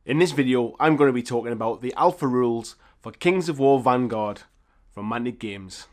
In this video, I'm going to be talking about the alpha rules for Kings of War Vanguard from Mantic Games.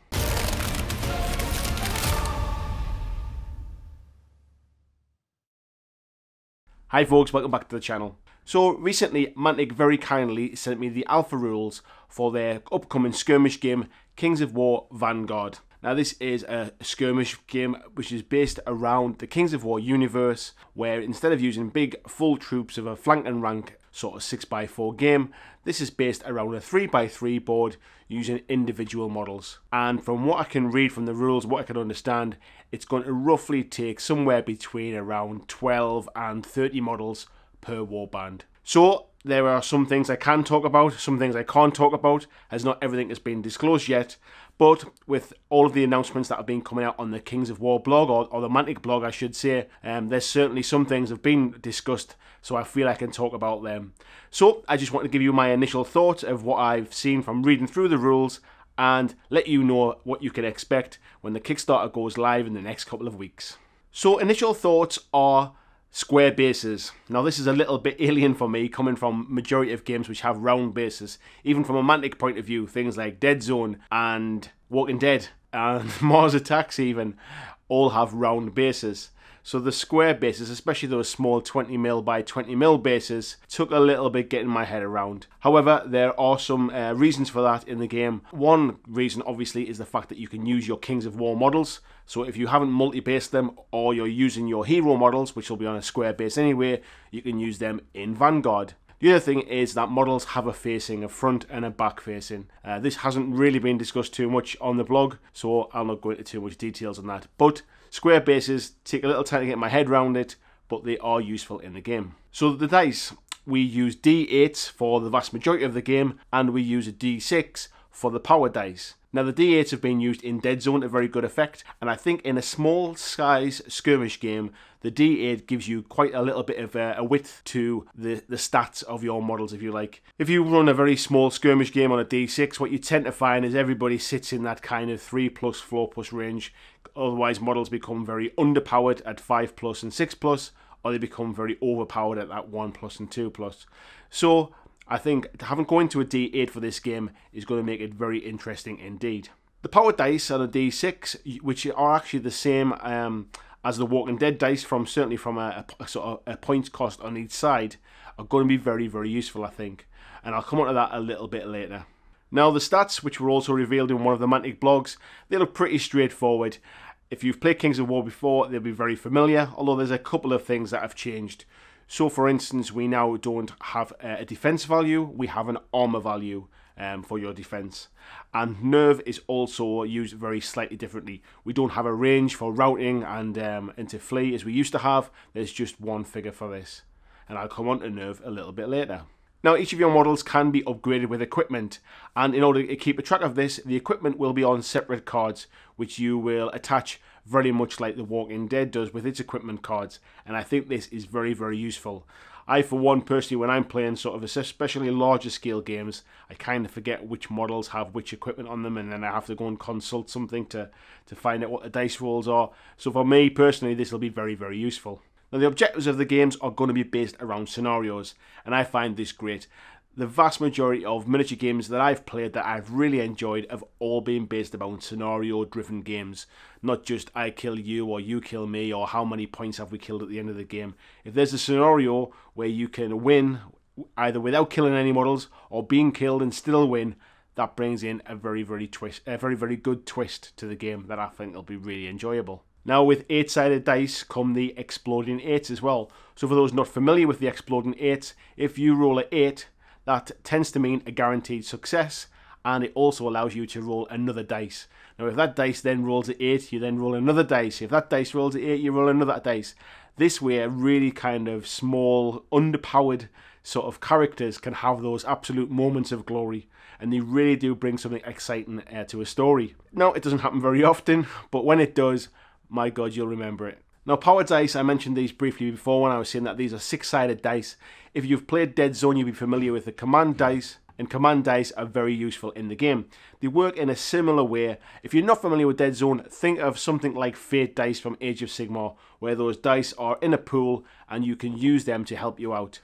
Hi folks, welcome back to the channel. So recently, Mantic very kindly sent me the alpha rules for their upcoming skirmish game, Kings of War Vanguard. Now this is a skirmish game which is based around the Kings of War universe, where instead of using big full troops of a flank and rank sort of 6x4 game, this is based around a 3x3 board using individual models. And from what I can read from the rules, what I can understand, it's going to roughly take somewhere between around 12 and 30 models per warband. So there are some things I can talk about, some things I can't talk about, as not everything has been disclosed yet. But with all of the announcements that have been coming out on the Kings of War blog, or the Mantic blog I should say, there's certainly some things have been discussed, so I feel I can talk about them. So I just want to give you my initial thoughts of what I've seen from reading through the rules and let you know what you can expect when the Kickstarter goes live in the next couple of weeks. So initial thoughts are square bases. Now this is a little bit alien for me, coming from majority of games which have round bases. Even from a Mantic point of view, things like Dead Zone and Walking Dead and Mars Attacks even all have round bases. So the square bases, especially those small 20mm by 20mm bases, took a little bit getting my head around. However, there are some reasons for that in the game. One reason obviously is the fact that you can use your Kings of War models. So if you haven't multi-based them, or you're using your hero models, which will be on a square base anyway, you can use them in Vanguard. The other thing is that models have a facing, a front and a back facing. This hasn't really been discussed too much on the blog, so I'll not go into too much details on that. But square bases take a little time to get my head around it, but they are useful in the game. So the dice, we use D8s for the vast majority of the game, and we use a D6 for the power dice. Now the D8s have been used in Dead Zone to very good effect, and I think in a small size skirmish game, the D8 gives you quite a little bit of a width to the stats of your models, if you like. If you run a very small skirmish game on a D6, what you tend to find is everybody sits in that kind of 3+, 4+ range. Otherwise models become very underpowered at 5+ and 6+, or they become very overpowered at that 1+ and 2+. So I think having going to a D8 for this game is going to make it very interesting indeed. The power dice on a D6, which are actually the same as the Walking Dead dice, certainly from a sort of a points cost on each side, are going to be very, very useful, I think. And I'll come on to that a little bit later. Now the stats, which were also revealed in one of the Mantic blogs, they look pretty straightforward. If you've played Kings of War before, they'll be very familiar, although there's a couple of things that have changed. So for instance, we now don't have a defense value, we have an armor value for your defense. And nerve is also used very slightly differently. We don't have a range for routing and to flee as we used to have. There's just one figure for this. And I'll come on to nerve a little bit later. Now each of your models can be upgraded with equipment, and in order to keep a track of this, the equipment will be on separate cards, which you will attach very much like The Walking Dead does with its equipment cards, and I think this is very, very useful. I, for one, personally, when I'm playing sort of especially larger scale games, I kind of forget which models have which equipment on them, and then I have to go and consult something to find out what the dice rolls are. So for me personally, this will be very, very useful. Now the objectives of the games are going to be based around scenarios, and I find this great. The vast majority of miniature games that I've played that I've really enjoyed have all been based around scenario-driven games. Not just I kill you or you kill me or how many points have we killed at the end of the game. If there's a scenario where you can win either without killing any models or being killed and still win, that brings in a very, very good twist to the game that I think will be really enjoyable. Now with 8-sided dice come the exploding 8s as well. So for those not familiar with the exploding 8s, if you roll an 8, that tends to mean a guaranteed success, and it also allows you to roll another dice. Now if that dice then rolls an 8, you then roll another dice. If that dice rolls an 8, you roll another dice. This way, really kind of small, underpowered sort of characters can have those absolute moments of glory, and they really do bring something exciting to a story. Now it doesn't happen very often, but when it does, my God, you'll remember it. Now power dice, I mentioned these briefly before when I was saying that these are 6-sided dice. If you've played Dead Zone, you'll be familiar with the command dice, and command dice are very useful in the game. They work in a similar way. If you're not familiar with Dead Zone, think of something like Fate dice from Age of Sigmar, where those dice are in a pool and you can use them to help you out.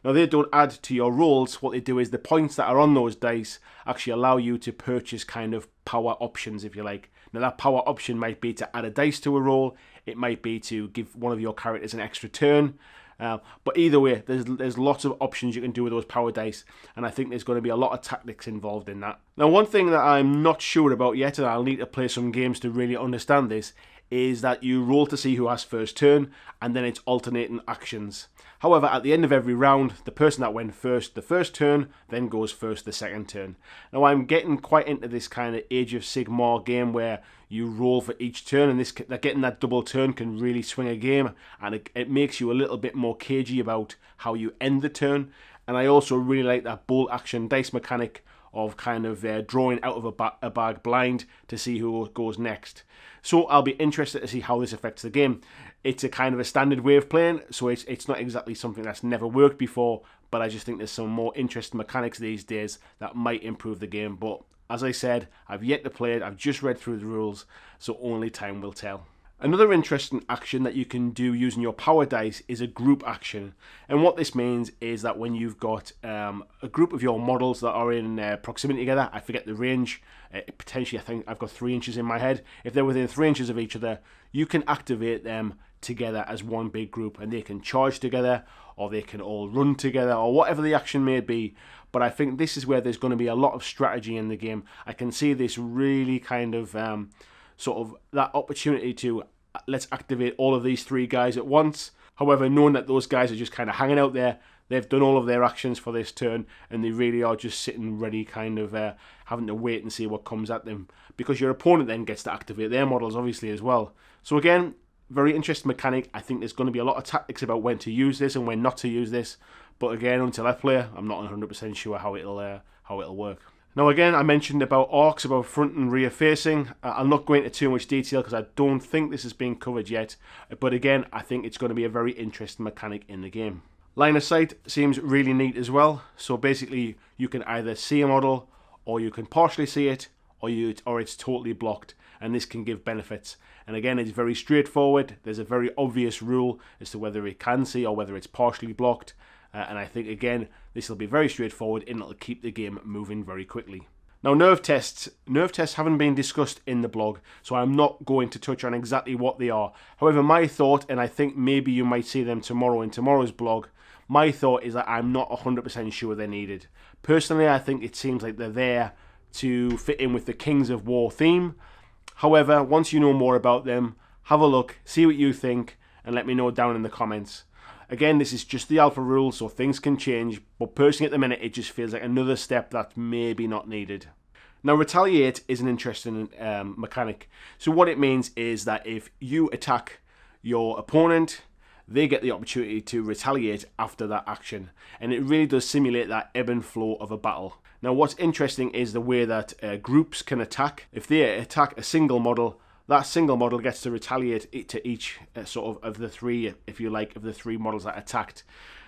Now they don't add to your rolls. What they do is the points that are on those dice actually allow you to purchase kind of power options, if you like. Now that power option might be to add a dice to a roll. It might be to give one of your characters an extra turn. But either way, there's lots of options you can do with those power dice, and I think there's going to be a lot of tactics involved in that. Now, one thing that I'm not sure about yet, and I'll need to play some games to really understand this, is that you roll to see who has first turn, and then it's alternating actions. However, at the end of every round, the person that went first the first turn then goes first the second turn. Now, I'm getting quite into this kind of Age of Sigmar game where you roll for each turn, and getting that double turn can really swing a game, and it makes you a little bit more cagey about how you end the turn. And I also really like that bolt action dice mechanic of kind of drawing out of a bag blind to see who goes next. So I'll be interested to see how this affects the game. It's a kind of a standard way of playing, so it's not exactly something that's never worked before, but I just think there's some more interesting mechanics these days that might improve the game. But as I said, I've yet to play it, I've just read through the rules, so only time will tell. Another interesting action that you can do using your power dice is a group action. And what this means is that when you've got a group of your models that are in proximity together, I forget the range, potentially I think I've got 3 inches in my head. If they're within 3 inches of each other, you can activate them together as one big group, and they can charge together, or they can all run together, or whatever the action may be. But I think this is where there's going to be a lot of strategy in the game. I can see this really kind of sort of that opportunity to let's activate all of these 3 guys at once. However, knowing that those guys are just kind of hanging out there, they've done all of their actions for this turn, and they really are just sitting ready, kind of having to wait and see what comes at them, because your opponent then gets to activate their models obviously as well. So again, very interesting mechanic. I think there's going to be a lot of tactics about when to use this and when not to use this, but again, until I play, I'm not 100% sure how it'll work. Now again, I mentioned about arcs, about front and rear facing. I'll not go into too much detail because I don't think this has been covered yet, but again, I think it's going to be a very interesting mechanic in the game. Line of sight seems really neat as well. So basically, you can either see a model, or you can partially see it, or it's totally blocked, and this can give benefits. And again, it's very straightforward. There's a very obvious rule as to whether it can see or whether it's partially blocked. And I think, again, this will be very straightforward and it'll keep the game moving very quickly. Now, nerve tests haven't been discussed in the blog, so I'm not going to touch on exactly what they are. However, my thought, and I think maybe you might see them tomorrow in tomorrow's blog, my thought is that I'm not 100% sure they're needed. Personally, I think it seems like they're there to fit in with the Kings of War theme. However, once you know more about them, have a look, see what you think, and let me know down in the comments. Again, this is just the alpha rule, so things can change, but personally at the minute, it just feels like another step that's maybe not needed. Now, retaliate is an interesting mechanic. So what it means is that if you attack your opponent, they get the opportunity to retaliate after that action, and it really does simulate that ebb and flow of a battle. Now, what's interesting is the way that groups can attack. If they attack a single model, that single model gets to retaliate to each sort of the 3, if you like, of the 3 models that attacked.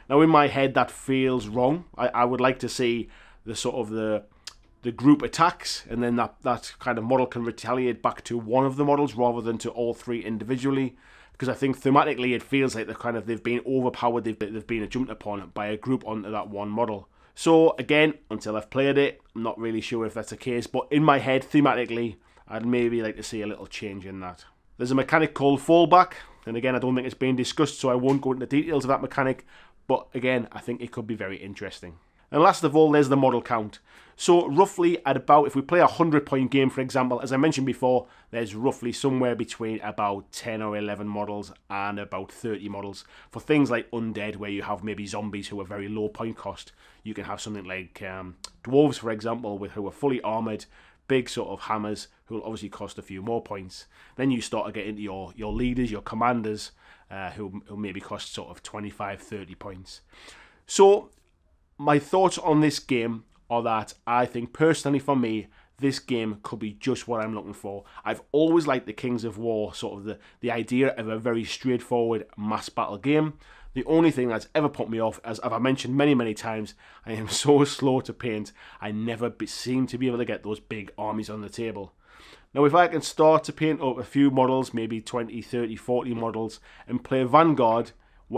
Now, in my head, that feels wrong. I would like to see the sort of the group attacks, and then that kind of model can retaliate back to one of the models rather than to all 3 individually. Because I think thematically, it feels like they've been overpowered, they've been jumped upon by a group onto that one model. So again, until I've played it, I'm not really sure if that's the case, but in my head, thematically, I'd maybe like to see a little change in that. There's a mechanic called fallback, and again, I don't think it's been discussed, so I won't go into details of that mechanic, but again, I think it could be very interesting. And last of all, there's the model count. So roughly at about, if we play a 100-point game, for example, as I mentioned before, there's roughly somewhere between about 10 or 11 models and about 30 models. For things like Undead, where you have maybe zombies who are very low point cost, you can have something like dwarves, for example, who are fully armoured, big sort of hammers, who will obviously cost a few more points. Then you start to get into your leaders, your commanders, who maybe cost sort of 25, 30 points. So my thoughts on this game are that I think, personally for me, this game could be just what I'm looking for. I've always liked the Kings of War, sort of the idea of a very straightforward mass battle game. The only thing that's ever put me off, as I've mentioned many, many times, I am so slow to paint. I never seem to be able to get those big armies on the table. Now, if I can start to paint up a few models, maybe 20, 30, 40 models, and play Vanguard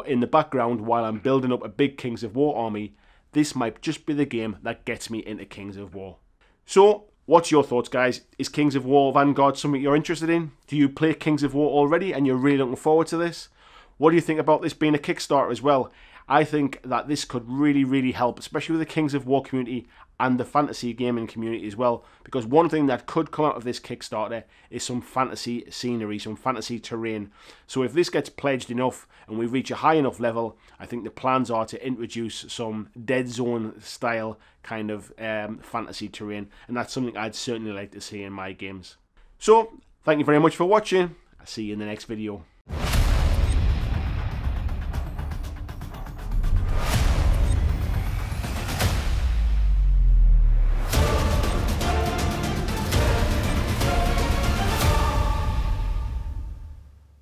in the background while I'm building up a big Kings of War army, this might just be the game that gets me into Kings of War. So, what's your thoughts, guys? Is Kings of War Vanguard something you're interested in? Do you play Kings of War already and you're really looking forward to this? What do you think about this being a Kickstarter as well? I think that this could really help, especially with the Kings of War community and the fantasy gaming community as well, because one thing that could come out of this Kickstarter is some fantasy scenery, some fantasy terrain. So if this gets pledged enough and we reach a high enough level, I think the plans are to introduce some Dead Zone style kind of fantasy terrain, and that's something I'd certainly like to see in my games. So thank you very much for watching. I'll see you in the next video.